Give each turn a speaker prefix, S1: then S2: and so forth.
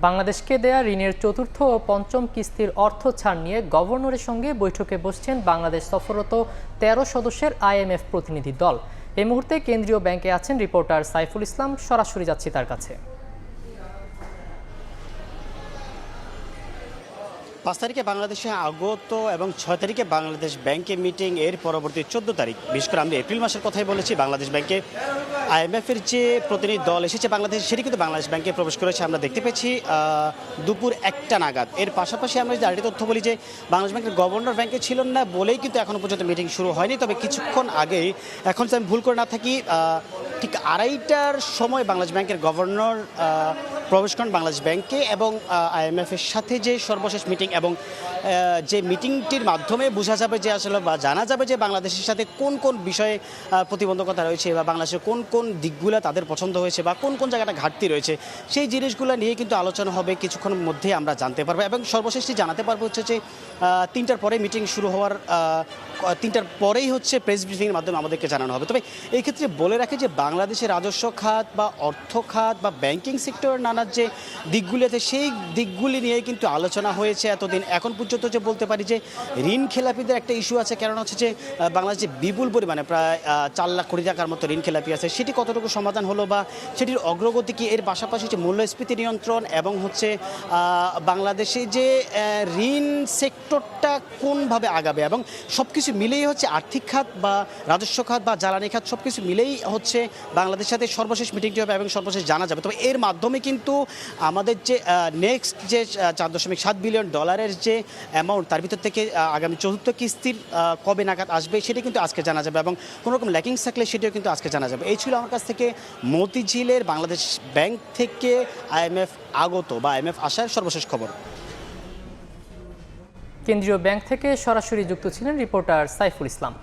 S1: বাংলাদেশকে দেয়া ঋণের চতুর্থ ও পঞ্চম কিস্তির অর্থ ছাড় নিয়ে গভর্নরের সঙ্গে বৈঠকে বসছেন বাংলাদেশ সফররত ১৩ সদস্যের আইএমএফ প্রতিনিধি দল। এই মুহূর্তে কেন্দ্রীয় ব্যাংকে আছেন রিপোর্টার সাইফুল ইসলাম। সরাসরি যাচ্ছি তার কাছে।
S2: ৫ তারিখে বাংলাদেশে আগত এবং ৬ তারিখে বাংলাদেশ ব্যাংকে মিটিং, এর পরবর্তী ১৪ তারিখ, বিশেষ করে আমরা এপ্রিল মাসের কথাই বলেছি। বাংলাদেশ ব্যাংকে আইএমএফের যে প্রতিনিধি দল এসেছে বাংলাদেশ, সেটি কিন্তু বাংলাদেশ ব্যাংকে প্রবেশ করেছে। আমরা দেখতে পেয়েছি দুপুর ১টা নাগাদ। এর পাশাপাশি আমরা যদি আরেকটি তথ্য বলি যে বাংলাদেশ ব্যাংকের গভর্নর ব্যাংকে ছিলেন না বলেই কিন্তু এখনও পর্যন্ত মিটিং শুরু হয়নি। তবে কিছুক্ষণ আগেই, এখন যদি আমি ভুল করে না থাকি, ঠিক ২:৩০টার সময় বাংলাদেশ ব্যাংকের গভর্নর প্রবেশ করেন বাংলাদেশ ব্যাংকে এবং আইএমএফের সাথে যে সর্বশেষ মিটিং, এবং যে মিটিংটির মাধ্যমে বোঝা যাবে যে আসলে বা জানা যাবে যে বাংলাদেশের সাথে কোন কোন বিষয়ে প্রতিবন্ধকতা রয়েছে বা বাংলাদেশের কোন কোন দিকগুলো তাদের পছন্দ হয়েছে বা কোন কোন জায়গাটা ঘাটতি রয়েছে, সেই জিনিসগুলো নিয়ে কিন্তু আলোচনা হবে। কিছুক্ষণের মধ্যে আমরা জানতে পারবো এবং সর্বশেষটি জানাতে পারবো হচ্ছে যে ৩টার পরে মিটিং শুরু হওয়ার ৩টার পরেই হচ্ছে প্রেস ব্রিফিংয়ের মাধ্যমে আমাদেরকে জানানো হবে। তবে এই ক্ষেত্রে বলে রাখি যে বাংলাদেশের রাজস্ব খাত বা অর্থ খাত বা ব্যাংকিং সেক্টরের নানা যে দিকগুলি আছে, সেই দিকগুলি নিয়ে কিন্তু আলোচনা হয়েছে এতদিন। এখন পর্যন্ত যে বলতে পারি যে ঋণ খেলাপিদের একটা ইস্যু আছে, কারণ হচ্ছে যে বাংলাদেশে বিপুল পরিমাণে প্রায় ৪ লাখ কোটি টাকার মতো ঋণ খেলাপি আছে, সেটি কতটুকু সমাধান হলো বা সেটির অগ্রগতি কি। এর পাশাপাশি যে মূল্যস্ফীতি নিয়ন্ত্রণ এবং হচ্ছে বাংলাদেশে যে ঋণ সেক্টরটা কোনভাবে আগাবে, এবং সব কিছু মিলেই হচ্ছে আর্থিক খাত বা রাজস্ব খাত বা জ্বালানি খাত সব কিছু মিলেই হচ্ছে বাংলাদেশের সাথে সর্বশেষ মিটিংটি হবে এবং সর্বশেষ জানা যাবে। তবে এর মাধ্যমে কিন্তু আমাদের যে নেক্সট যে $4.7 বিলিয়ন যে অ্যামাউন্ট, তার ভিতর থেকে আগামী চতুর্থ কিস্তির কবে নাগাদ আসবে সেটা কিন্তু আজকে জানা যাবে, এবং কোনো রকম ল্যাকিংস থাকলে সেটিও কিন্তু আজকে জানা যাবে। এই ছিল আমার কাছ থেকে মতিঝিলের বাংলাদেশ ব্যাংক থেকে আইএমএফ আগত বা আইএমএফ আসার সর্বশেষ খবর।
S1: কেন্দ্রীয় ব্যাংক থেকে সরাসরি যুক্ত ছিলেন রিপোর্টার সাইফুল ইসলাম।